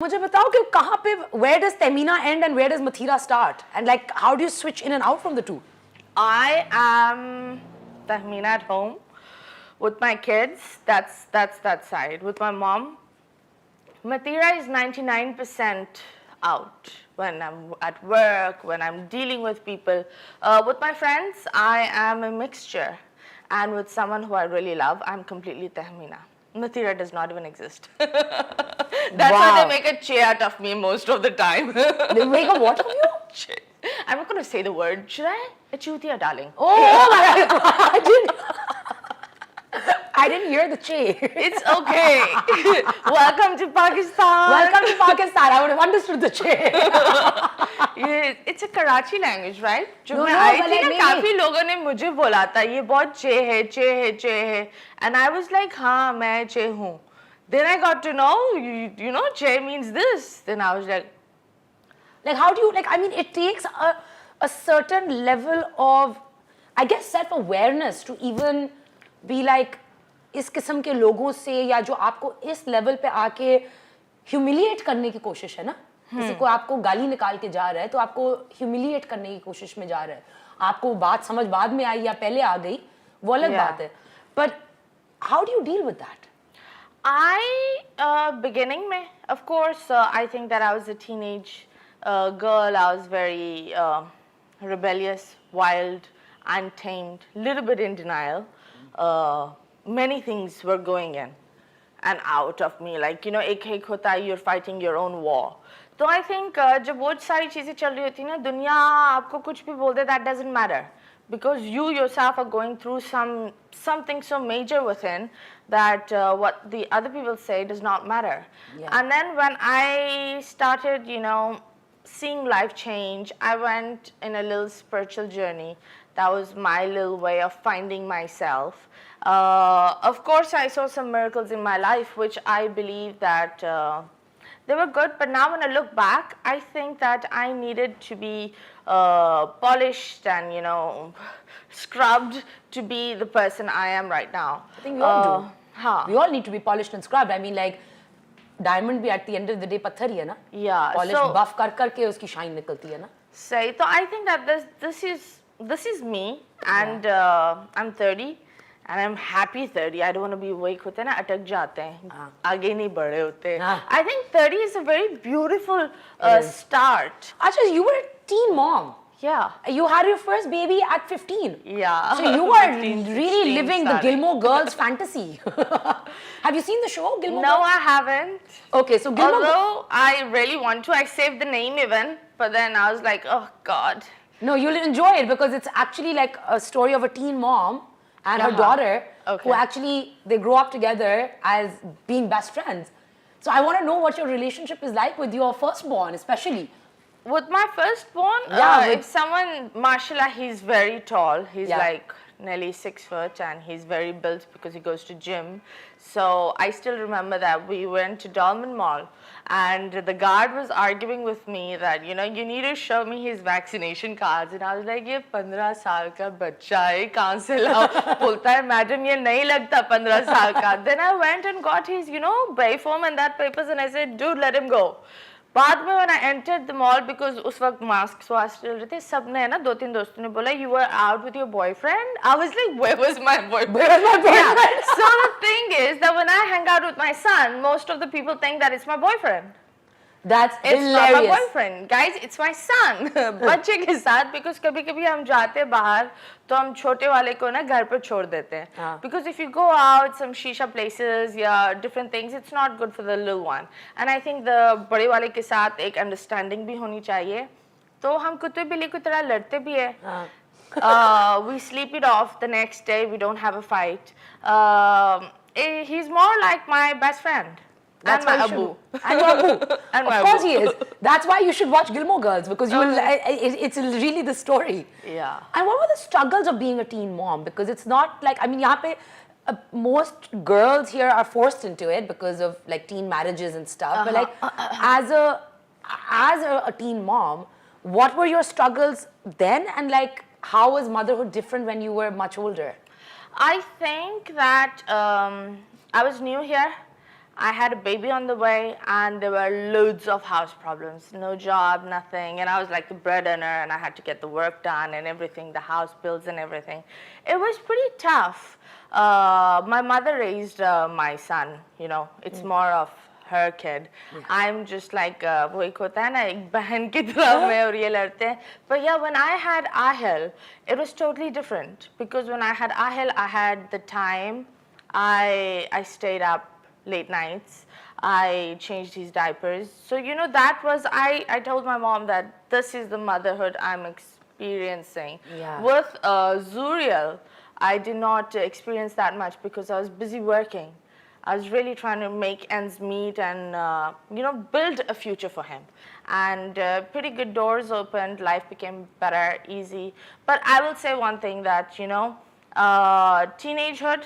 मुझे बताओ कि कहाँ पे where does Tehmina end and where does Mathira start, and like how do you switch in and out from the two? I am Tehmina at home with my kids. That's that side. With my mom, Mathira is 99% out when I'm at work, when I'm dealing with people. With my friends, I am a mixture, and with someone who I really love, I'm completely Tehmina. Mathira does not even exist. That's why they make a che out of me most of the time. They make a what of you? Che. I'm not going to say the word. Should I? A chutia, darling. Oh my God. I didn't hear the che. It's okay. Welcome to Pakistan. Welcome to Pakistan. I would have understood the che. It's a Karachi language, right? No, मैं आई but थी ना like काफी लोगों ने मुझे बोला था ये बहुत चे है चे है चे है, and I was like हाँ मैं चे हूँ. Then I got to know you know che means this. Then I was like how do you I mean it takes a certain level of I guess self-awareness to even be like इस किस्म के लोगों से या जो आपको इस level पे आके ह्यूमिलिएट करने की कोशिश है ना, किसी को आपको गाली निकाल के जा रहा है तो आपको ह्यूमिलिएट करने की कोशिश में जा रहा है, आपको बात समझ बाद में आई या पहले आ गई वो अलग बात है, but how do you deal with that? Beginning में of course I think that I was a teenage girl. I was very rebellious, wild, untamed, little bit in denial. Many things were going in and out of me, like you know एक होता है you're fighting your own war. तो I think जब वो सारी चीजें चल रही होती ना, दुनिया आपको कुछ भी बोल दे, that doesn't matter, because you yourself are going through something so major within that what the other people say does not matter. Yeah. And then when I started, you know, seeing life change, I went in a little spiritual journey. That was my little way of finding myself. Of course, I saw some miracles in my life, which I believe that they were good. But now when I look back, I think that I needed to be polished and, you know, scrubbed to be the person I am right now. I think we all do. We all need to be polished and scrubbed. I mean, like, diamond भी at the end of the day पत्थर ही है ना. Yeah. Polished, so, buff कर के उसकी shine निकलती है ना. Say, so I think that this is me, and I'm 30, and I'm happy 30. I don't want to be awake होते ना, अटक जाते हैं, आगे नहीं बढ़े होते. I think 30 is a very beautiful start. Achha, you were a teen mom. Yeah. You had your first baby at 15. Yeah. So you are really living the Gilmore Girls fantasy. Have you seen the show, Gilmore Girls? No, I haven't. Okay, so Gilmore Although I really want to, I saved the name even, but then I was like, oh God. No, you'll enjoy it because it's actually like a story of a teen mom and her daughter who actually, they grow up together as being best friends. So I want to know what your relationship is like with your firstborn, especially. With my firstborn, if someone, mashallah, he's very tall. He's like nearly 6 foot, and he's very built because he goes to gym. So I still remember that we went to Dolman Mall, and the guard was arguing with me that, you know, you need to show me his vaccination cards. And I was like, ये 15 साल का बच्चा है, कहाँ से लाओ? बोलता है, madam, ये नहीं लगता 15 साल का. Then I went and got his, you know, bay form and that papers, and I said, dude, let him go. बाद में when I entered the mall, because उस वक्त masks वास्क चल रहे थे, सबने है ना, 2-3 दोस्तों ने बोला, you were out with your boyfriend. I was like, where was my boyfriend? Where was my boyfriend? Yeah. So the thing is that when I hang out with my son, most of the people think that it's my boyfriend. That's it's hilarious. Not my boyfriend, guys. It's my son. बच्चे के साथ, because कभी-कभी हम जाते बाहर तो हम छोटे वाले को ना घर पर छोड़ देते हैं. Because if you go out some shisha places, yeah, different things, it's not good for the little one. And I think the बड़े वाले के साथ एक understanding भी होनी चाहिए. तो हम कुत्ते बिल्ली की तरह लड़ते भी हैं. We sleep it off the next day. We don't have a fight. He's more like my best friend. That's and my Abu. And your Abu. And my of course Abu. he is. That's why you should watch Gilmore Girls, because you will, it's really the story. Yeah. And what were the struggles of being a teen mom? Because it's not like, I mean, यहाँ पे most girls here are forced into it because of like teen marriages and stuff. But like as a teen mom, what were your struggles then, and like how was motherhood different when you were much older? I think that I was new here. I had a baby on the way, and there were loads of house problems. No job, nothing. And I was like the bread earner, and I had to get the work done and everything, the house bills and everything. It was pretty tough. My mother raised my son, you know, it's more of her kid. I'm just like, वो एक होता है ना, एक बहन की तरह मैं और ये लड़ते हैं. But yeah, when I had Ahel, it was totally different. Because when I had Ahel, I had the time. I stayed up late nights. I changed his diapers. So, you know, that was, I told my mom that this is the motherhood I'm experiencing. Yeah. With Zuriel, I did not experience that much because I was busy working. I was really trying to make ends meet and, you know, build a future for him. And pretty good doors opened, life became better, easy. But I will say one thing that, you know, teenagehood,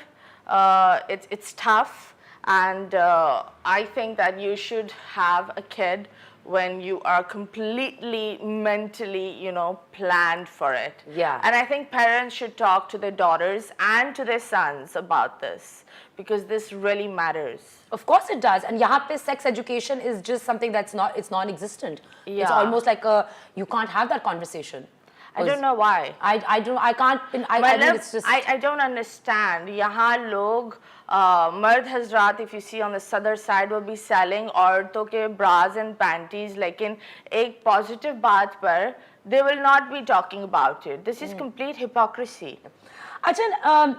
it's tough. And I think that you should have a kid when you are completely mentally, you know, planned for it. Yeah. And I think parents should talk to their daughters and to their sons about this, because this really matters. Of course it does. And यहाँ पे sex education is just something that's not, it's non-existent. It's Yeah. almost like you can't have that conversation. I don't know why. I can't, I mean, it's just. I don't understand. यहाँ लोग मर्द हजरात, if you see on the southern side, will be selling औरतों के bras and panties. लेकिन एक positive बात पर, they will not be talking about it. This is complete hypocrisy. Achan,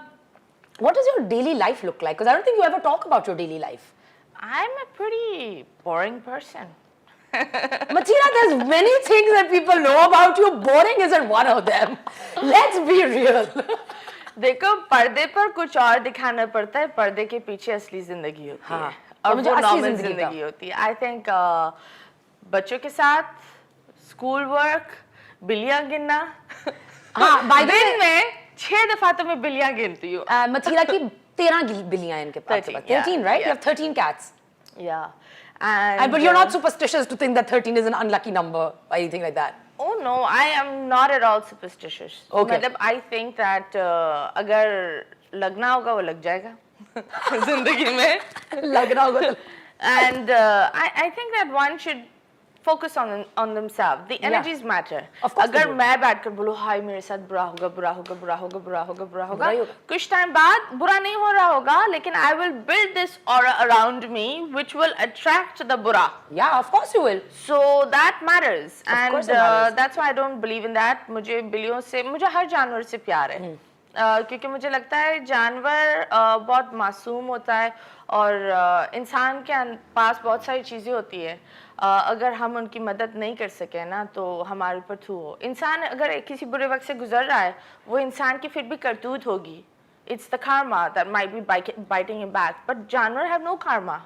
what does your daily life look like? Because I don't think you ever talk about your daily life. I'm a pretty boring person. Mathira, there's many things that people know about you. Boring isn't one of them. Let's be real. देखो, पर्दे पर कुछ और दिखाना पड़ता है, पर्दे के पीछे असली जिंदगी होती है. हाँ. और मुझे वो असली नॉर्मल जिंदगी जिंदगी होती है. I think बच्चों के साथ स्कूल वर्क, बिल्लियां गिनना. हाँ, by the way, दिन में 6 दफा तो मैं बिल्लियां गिनती हूँ. Mathira की 13 बिल्लियां हैं इनके पास. 13, 13, yeah, right? yeah. You have 13 cats. Yeah. But you're not superstitious to think that 13 is an unlucky number or anything like that. Oh no, I am not at all superstitious. Okay. मतलब I think that अगर लगना होगा वो लग जाएगा जिंदगी में. लग रहा होगा तो. And I think that one should focus on themselves. The energies matter. Of course अगर they do. मैं बैठकर बोलूँ हाय मेरे साथ बुरा होगा, बुरा होगा, बुरा होगा, बुरा होगा, बुरा होगा, बुरा ही होगा. कुछ टाइम बाद बुरा नहीं हो रहा होगा, लेकिन I will build this aura around me which will attract the बुरा. Yeah, of course you will. So that matters. Of course And it matters. that's why I don't believe in that. मुझे बिल्लियों से, मुझे हर जानवर से प्यार है. क्योंकि मुझे लगता है जानवर बहुत मासूम होता है और इंसान के पास बहुत सारी चीज़ें होती है. अगर हम उनकी मदद नहीं कर सके ना तो हमारे ऊपर थू हो. इंसान अगर किसी बुरे वक्त से गुजर रहा है, वो इंसान की फिर भी करतूत होगी. It's the karma that might be biting him back. But जानवर have no karma.